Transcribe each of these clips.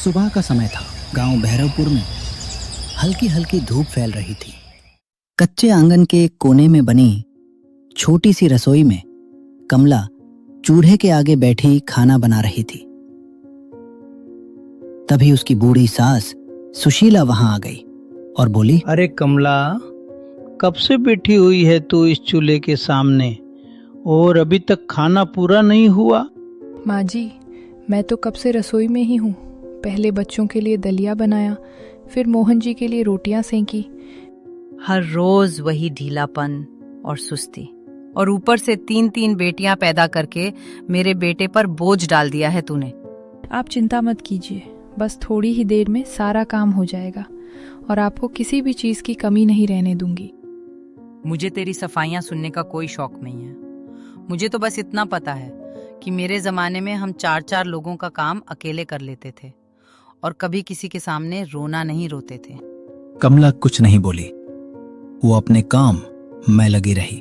सुबह का समय था। गांव भैरवपुर में हल्की हल्की धूप फैल रही थी। कच्चे आंगन के एक कोने में बनी छोटी सी रसोई में कमला चूल्हे के आगे बैठी खाना बना रही थी। तभी उसकी बूढ़ी सास सुशीला वहां आ गई और बोली, अरे कमला, कब से बैठी हुई है तू इस चूल्हे के सामने और अभी तक खाना पूरा नहीं हुआ? माँ जी, मैं तो कब से रसोई में ही हूँ। पहले बच्चों के लिए दलिया बनाया, फिर मोहन जी के लिए रोटियां सेंकी। हर रोज वही ढीलापन और सुस्ती, और ऊपर से 3-3 बेटियां पैदा करके मेरे बेटे पर बोझ डाल दिया है तूने। आप चिंता मत कीजिए, बस थोड़ी ही देर में सारा काम हो जाएगा और आपको किसी भी चीज की कमी नहीं रहने दूंगी। मुझे तेरी सफाइयां सुनने का कोई शौक नहीं है। मुझे तो बस इतना पता है कि मेरे जमाने में हम 4-4 लोगों का काम अकेले कर लेते थे और कभी किसी के सामने रोना नहीं रोते थे। कमला कुछ नहीं बोली। वो अपने काम में लगी रही।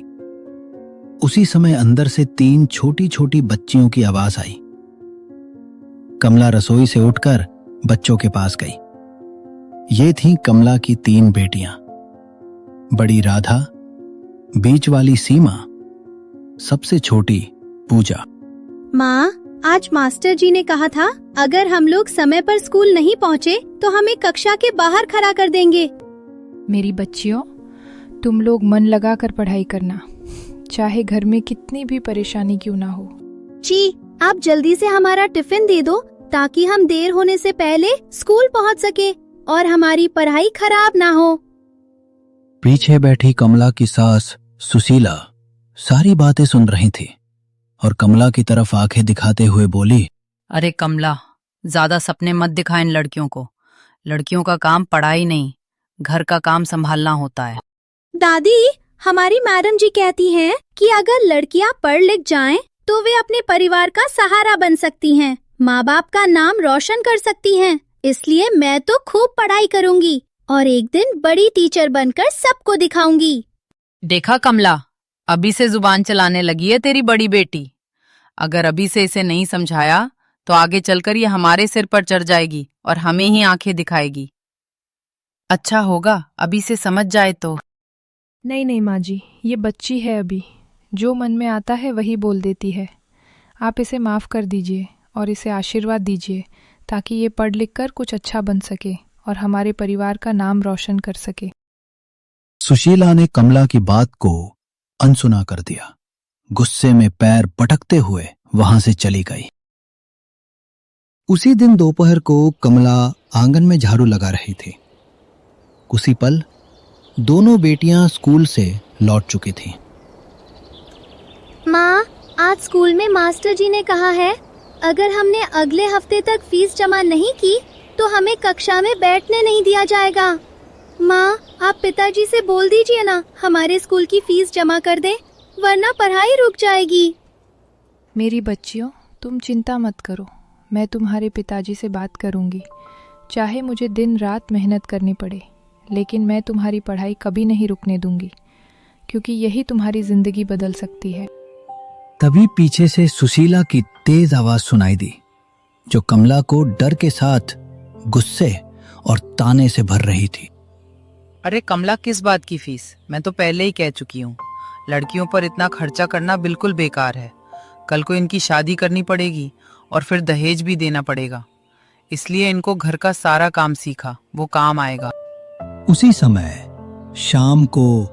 उसी समय अंदर से 3 छोटी छोटी बच्चियों की आवाज आई। कमला रसोई से उठकर बच्चों के पास गई। ये थीं कमला की 3 बेटियां। बड़ी राधा, बीच वाली सीमा, सबसे छोटी पूजा। माँ, आज मास्टर जी ने कहा था अगर हम लोग समय पर स्कूल नहीं पहुँचे तो हमें कक्षा के बाहर खड़ा कर देंगे। मेरी बच्चियों, तुम लोग मन लगा कर पढ़ाई करना, चाहे घर में कितनी भी परेशानी क्यों ना हो। जी, आप जल्दी से हमारा टिफिन दे दो ताकि हम देर होने से पहले स्कूल पहुँच सके और हमारी पढ़ाई खराब ना हो। पीछे बैठी कमला की सास सुशीला सारी बातें सुन रही थी और कमला की तरफ आंखें दिखाते हुए बोली, अरे कमला, ज्यादा सपने मत दिखा इन लड़कियों को। लड़कियों का काम पढ़ाई नहीं, घर का काम संभालना होता है। दादी, हमारी मैडम जी कहती हैं कि अगर लड़कियां पढ़ लिख जाएं तो वे अपने परिवार का सहारा बन सकती हैं, माँ बाप का नाम रोशन कर सकती हैं। इसलिए मैं तो खूब पढ़ाई करूंगी और एक दिन बड़ी टीचर बनकर सबको दिखाऊंगी। देखा कमला, अभी से जुबान चलाने लगी है तेरी बड़ी बेटी। अगर अभी से इसे नहीं समझाया तो आगे चलकर ये हमारे सिर पर चढ़ जाएगी और हमें ही आंखें दिखाएगी। अच्छा होगा अभी से समझ जाए तो। नहीं नहीं माँ जी, ये बच्ची है, अभी जो मन में आता है वही बोल देती है। आप इसे माफ कर दीजिए और इसे आशीर्वाद दीजिए ताकि ये पढ़ लिख कर कुछ अच्छा बन सके और हमारे परिवार का नाम रोशन कर सके। सुशीला ने कमला की बात को अनसुना कर दिया। गुस्से में पैर पटकते हुए वहां से चली गई। उसी दिन दोपहर को कमला आंगन में झाड़ू लगा रही थी। उसी पल दोनों बेटियां स्कूल से लौट चुकी थीं। माँ, आज स्कूल में मास्टर जी ने कहा है अगर हमने अगले हफ्ते तक फीस जमा नहीं की तो हमें कक्षा में बैठने नहीं दिया जाएगा। माँ, आप पिताजी से बोल दीजिए ना हमारे स्कूल की फीस जमा कर दें, वरना पढ़ाई रुक जाएगी। मेरी बच्चियों, तुम चिंता मत करो, मैं तुम्हारे पिताजी से बात करूंगी। चाहे मुझे दिन रात मेहनत करनी पड़े, लेकिन मैं तुम्हारी पढ़ाई कभी नहीं रुकने दूंगी, क्योंकि यही तुम्हारी जिंदगी बदल सकती है। तभी पीछे से सुशीला की तेज आवाज सुनाई दी, जो कमला को डर के साथ गुस्से और ताने से भर रही थी। अरे कमला, किस बात की फीस? मैं तो पहले ही कह चुकी हूँ, लड़कियों पर इतना खर्चा करना बिल्कुल बेकार है। कल को इनकी शादी करनी पड़ेगी और फिर दहेज भी देना पड़ेगा। इसलिए इनको घर का सारा काम सीखा, वो काम आएगा। उसी समय शाम को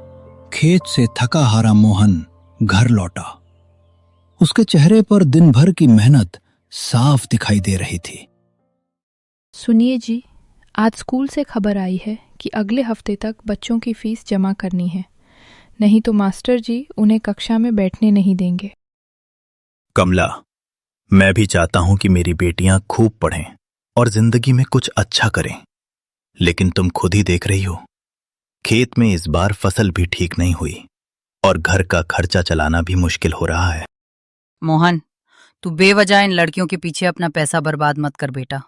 खेत से थका हारा मोहन घर लौटा। उसके चेहरे पर दिन भर की मेहनत साफ दिखाई दे रही थी। सुनिए जी, आज स्कूल से खबर आई है कि अगले हफ्ते तक बच्चों की फीस जमा करनी है, नहीं तो मास्टर जी उन्हें कक्षा में बैठने नहीं देंगे। कमला, मैं भी चाहता हूं कि मेरी बेटियां खूब पढ़ें और जिंदगी में कुछ अच्छा करें, लेकिन तुम खुद ही देख रही हो, खेत में इस बार फसल भी ठीक नहीं हुई और घर का खर्चा चलाना भी मुश्किल हो रहा है। मोहन, तू बेवजह इन लड़कियों के पीछे अपना पैसा बर्बाद मत कर बेटा।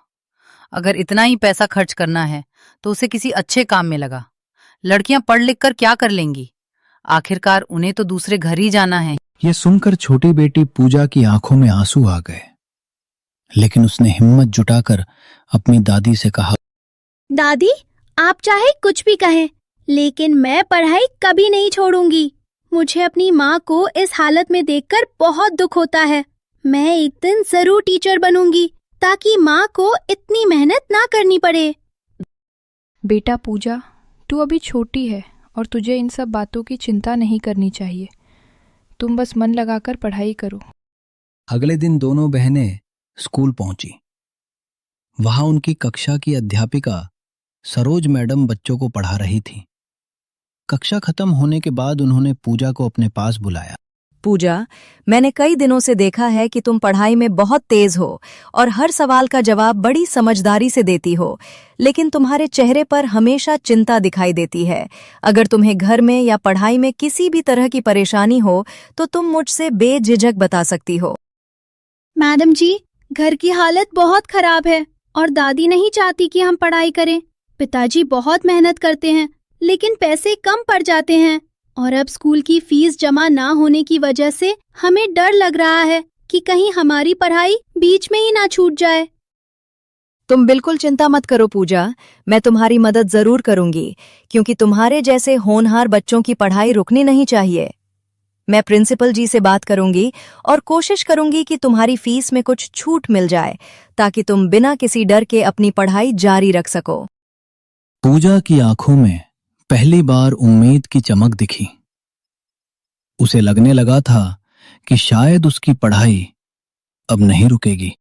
अगर इतना ही पैसा खर्च करना है तो उसे किसी अच्छे काम में लगा। लड़कियां पढ़ लिख कर क्या कर लेंगी? आखिरकार उन्हें तो दूसरे घर ही जाना है। ये सुनकर छोटी बेटी पूजा की आंखों में आंसू आ गए। लेकिन उसने हिम्मत जुटाकर अपनी दादी से कहा, दादी, आप चाहे कुछ भी कहें, लेकिन मैं पढ़ाई कभी नहीं छोड़ूंगी। मुझे अपनी माँ को इस हालत में देखकर बहुत दुख होता है। मैं एक दिन जरूर टीचर बनूंगी ताकि माँ को इतनी मेहनत ना करनी पड़े। बेटा पूजा, तू अभी छोटी है और तुझे इन सब बातों की चिंता नहीं करनी चाहिए। तुम बस मन लगाकर पढ़ाई करो। अगले दिन दोनों बहनें स्कूल पहुंची। वहां उनकी कक्षा की अध्यापिका सरोज मैडम बच्चों को पढ़ा रही थी। कक्षा खत्म होने के बाद उन्होंने पूजा को अपने पास बुलाया। पूजा, मैंने कई दिनों से देखा है कि तुम पढ़ाई में बहुत तेज हो और हर सवाल का जवाब बड़ी समझदारी से देती हो, लेकिन तुम्हारे चेहरे पर हमेशा चिंता दिखाई देती है। अगर तुम्हें घर में या पढ़ाई में किसी भी तरह की परेशानी हो तो तुम मुझसे बेझिझक बता सकती हो। मैडम जी, घर की हालत बहुत खराब है और दादी नहीं चाहती कि हम पढ़ाई करें। पिताजी बहुत मेहनत करते हैं, लेकिन पैसे कम पड़ जाते हैं और अब स्कूल की फीस जमा ना होने की वजह से हमें डर लग रहा है कि कहीं हमारी पढ़ाई बीच में ही ना छूट जाए। तुम बिल्कुल चिंता मत करो पूजा, मैं तुम्हारी मदद जरूर करूंगी, क्योंकि तुम्हारे जैसे होनहार बच्चों की पढ़ाई रुकनी नहीं चाहिए। मैं प्रिंसिपल जी से बात करूंगी और कोशिश करूंगी कि तुम्हारी फीस में कुछ छूट मिल जाए, ताकि तुम बिना किसी डर के अपनी पढ़ाई जारी रख सको। पूजा की आंखों में पहली बार उम्मीद की चमक दिखी। उसे लगने लगा था कि शायद उसकी पढ़ाई अब नहीं रुकेगी।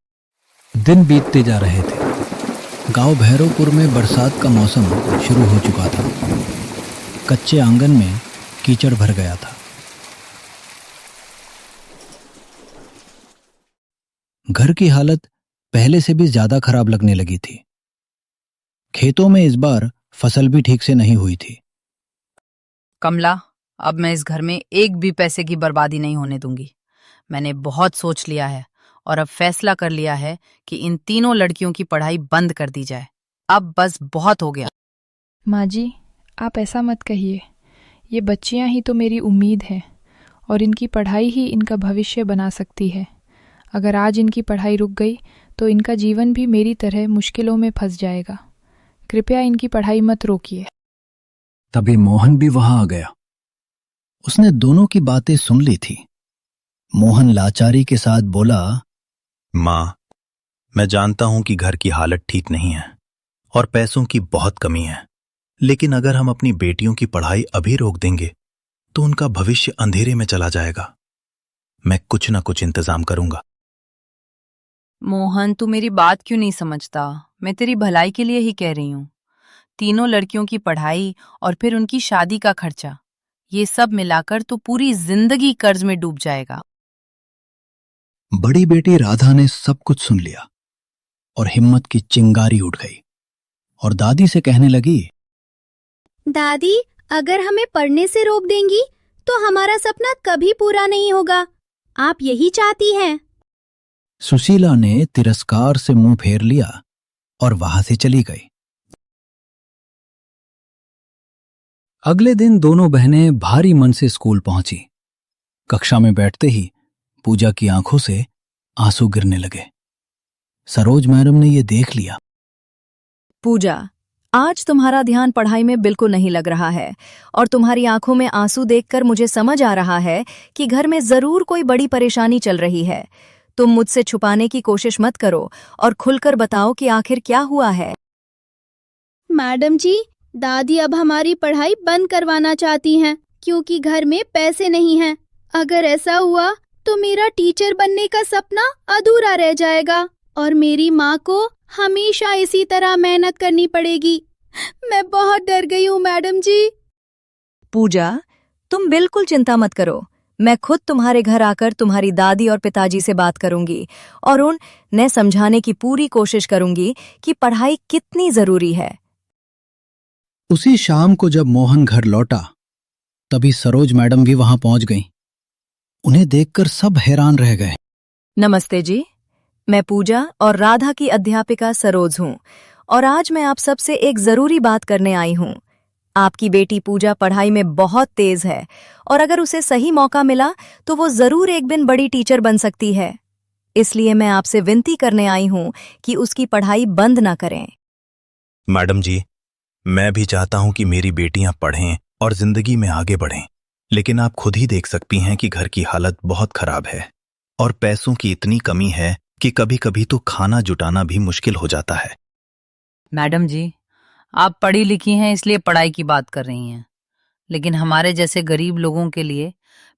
दिन बीतते जा रहे थे। गांव भैरवपुर में बरसात का मौसम शुरू हो चुका था। कच्चे आंगन में कीचड़ भर गया था। घर की हालत पहले से भी ज्यादा खराब लगने लगी थी। खेतों में इस बार फसल भी ठीक से नहीं हुई थी। कमला, अब मैं इस घर में एक भी पैसे की बर्बादी नहीं होने दूंगी। मैंने बहुत सोच लिया है और अब फैसला कर लिया है कि इन तीनों लड़कियों की पढ़ाई बंद कर दी जाए। अब बस बहुत हो गया। माँ जी, आप ऐसा मत कहिए। ये बच्चियाँ ही तो मेरी उम्मीद हैं और इनकी पढ़ाई ही इनका भविष्य बना सकती है। अगर आज इनकी पढ़ाई रुक गई तो इनका जीवन भी मेरी तरह मुश्किलों में फंस जाएगा। कृपया इनकी पढ़ाई मत रोकिए। तभी मोहन भी वहां आ गया। उसने दोनों की बातें सुन ली थी। मोहन लाचारी के साथ बोला, माँ, मैं जानता हूं कि घर की हालत ठीक नहीं है और पैसों की बहुत कमी है, लेकिन अगर हम अपनी बेटियों की पढ़ाई अभी रोक देंगे तो उनका भविष्य अंधेरे में चला जाएगा। मैं कुछ ना कुछ इंतजाम करूंगा। मोहन, तू मेरी बात क्यों नहीं समझता? मैं तेरी भलाई के लिए ही कह रही हूँ। तीनों लड़कियों की पढ़ाई और फिर उनकी शादी का खर्चा, ये सब मिलाकर तो पूरी जिंदगी कर्ज में डूब जाएगा। बड़ी बेटी राधा ने सब कुछ सुन लिया और हिम्मत की चिंगारी उठ गई और दादी से कहने लगी, दादी, अगर हमें पढ़ने से रोक देंगी तो हमारा सपना कभी पूरा नहीं होगा। आप यही चाहती हैं? सुशीला ने तिरस्कार से मुंह फेर लिया और वहां से चली गई। अगले दिन दोनों बहनें भारी मन से स्कूल पहुंची। कक्षा में बैठते ही पूजा की आंखों से आंसू गिरने लगे। सरोज मैडम ने यह देख लिया। पूजा, आज तुम्हारा ध्यान पढ़ाई में बिल्कुल नहीं लग रहा है और तुम्हारी आंखों में आंसू देखकर मुझे समझ आ रहा है कि घर में जरूर कोई बड़ी परेशानी चल रही है। तुम मुझसे छुपाने की कोशिश मत करो और खुलकर बताओ कि आखिर क्या हुआ है। मैडम जी, दादी अब हमारी पढ़ाई बंद करवाना चाहती हैं क्योंकि घर में पैसे नहीं हैं। अगर ऐसा हुआ तो मेरा टीचर बनने का सपना अधूरा रह जाएगा और मेरी माँ को हमेशा इसी तरह मेहनत करनी पड़ेगी। मैं बहुत डर गई हूँ मैडम जी। पूजा, तुम बिल्कुल चिंता मत करो। मैं खुद तुम्हारे घर आकर तुम्हारी दादी और पिताजी से बात करूंगी और उन्हें समझाने की पूरी कोशिश करूंगी कि पढ़ाई कितनी जरूरी है। उसी शाम को जब मोहन घर लौटा, तभी सरोज मैडम भी वहां पहुंच गईं। उन्हें देखकर सब हैरान रह गए। नमस्ते जी, मैं पूजा और राधा की अध्यापिका सरोज हूँ और आज मैं आप सबसे एक जरूरी बात करने आई हूँ। आपकी बेटी पूजा पढ़ाई में बहुत तेज है और अगर उसे सही मौका मिला तो वो जरूर एक दिन बड़ी टीचर बन सकती है। इसलिए मैं आपसे विनती करने आई हूं कि उसकी पढ़ाई बंद ना करें। मैडम जी, मैं भी चाहता हूं कि मेरी बेटियां पढ़ें और जिंदगी में आगे बढ़ें, लेकिन आप खुद ही देख सकती हैं कि घर की हालत बहुत खराब है और पैसों की इतनी कमी है कि कभी कभी तो खाना जुटाना भी मुश्किल हो जाता है। मैडम जी, आप पढ़ी लिखी हैं इसलिए पढ़ाई की बात कर रही हैं, लेकिन हमारे जैसे गरीब लोगों के लिए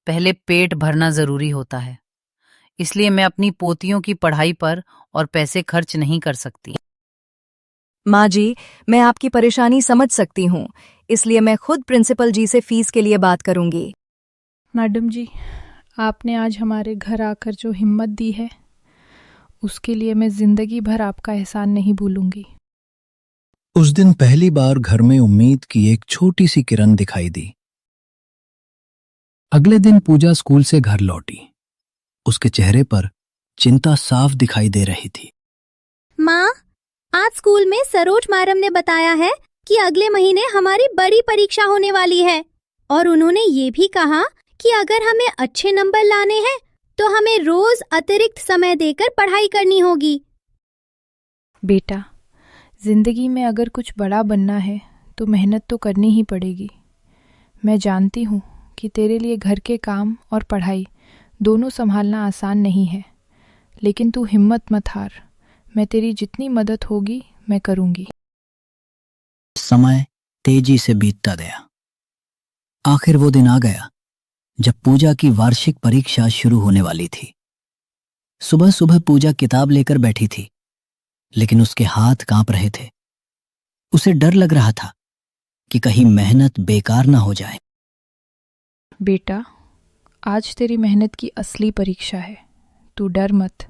पहले पेट भरना जरूरी होता है। इसलिए मैं अपनी पोतियों की पढ़ाई पर और पैसे खर्च नहीं कर सकती। माँ जी, मैं आपकी परेशानी समझ सकती हूँ, इसलिए मैं खुद प्रिंसिपल जी से फीस के लिए बात करूंगी। मैडम जी, आपने आज हमारे घर आकर जो हिम्मत दी है उसके लिए मैं जिंदगी भर आपका एहसान नहीं भूलूंगी। उस दिन पहली बार घर में उम्मीद की एक छोटी सी किरण दिखाई दी। अगले दिन पूजा स्कूल से घर लौटी। उसके चेहरे पर चिंता साफ दिखाई दे रही थी। माँ, आज स्कूल में सरोज मैडम ने बताया है कि अगले महीने हमारी बड़ी परीक्षा होने वाली है और उन्होंने ये भी कहा कि अगर हमें अच्छे नंबर लाने हैं तो हमें रोज अतिरिक्त समय देकर पढ़ाई करनी होगी। बेटा, जिंदगी में अगर कुछ बड़ा बनना है तो मेहनत तो करनी ही पड़ेगी। मैं जानती हूँ कि तेरे लिए घर के काम और पढ़ाई दोनों संभालना आसान नहीं है, लेकिन तू हिम्मत मत हार। मैं तेरी जितनी मदद होगी मैं करूँगी। समय तेजी से बीतता गया। आखिर वो दिन आ गया जब पूजा की वार्षिक परीक्षा शुरू होने वाली थी। सुबह सुबह पूजा किताब लेकर बैठी थी, लेकिन उसके हाथ कांप रहे थे। उसे डर लग रहा था कि कहीं मेहनत बेकार ना हो जाए। बेटा, आज तेरी मेहनत की असली परीक्षा है। तू डर मत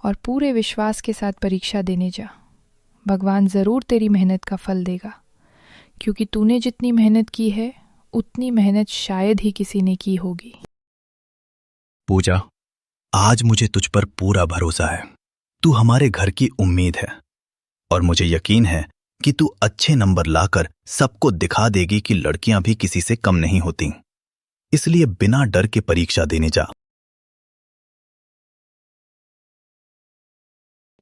और पूरे विश्वास के साथ परीक्षा देने जा। भगवान ज़रूर तेरी मेहनत का फल देगा, क्योंकि तूने जितनी मेहनत की है उतनी मेहनत शायद ही किसी ने की होगी। पूजा, आज मुझे तुझ पर पूरा भरोसा है। तू हमारे घर की उम्मीद है और मुझे यकीन है कि तू अच्छे नंबर लाकर सबको दिखा देगी कि लड़कियां भी किसी से कम नहीं होती। इसलिए बिना डर के परीक्षा देने जा।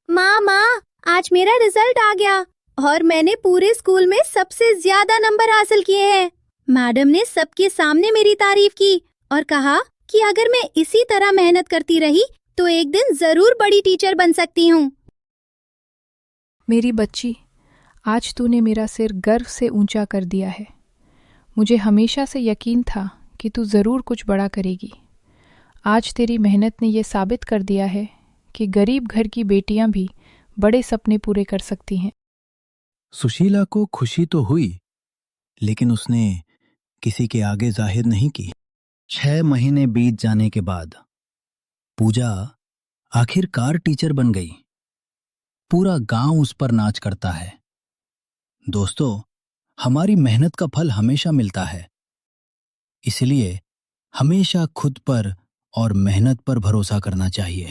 माँ, आज मेरा रिजल्ट आ गया और मैंने पूरे स्कूल में सबसे ज्यादा नंबर हासिल किए हैं। मैडम ने सबके सामने मेरी तारीफ की और कहा कि अगर मैं इसी तरह मेहनत करती रही तो एक दिन जरूर बड़ी टीचर बन सकती हूँ। मेरी बच्ची, आज तूने मेरा सिर गर्व से ऊंचा कर दिया है। मुझे हमेशा से यकीन था कि तू ज़रूर कुछ बड़ा करेगी। आज तेरी मेहनत ने यह साबित कर दिया है कि गरीब घर की बेटियां भी बड़े सपने पूरे कर सकती हैं। सुशीला को खुशी तो हुई, लेकिन उसने किसी के आगे जाहिर नहीं की। 6 महीने बीत जाने के बाद पूजा आखिरकार टीचर बन गई। पूरा गांव उस पर नाच करता है। दोस्तों, हमारी मेहनत का फल हमेशा मिलता है, इसलिए हमेशा खुद पर और मेहनत पर भरोसा करना चाहिए।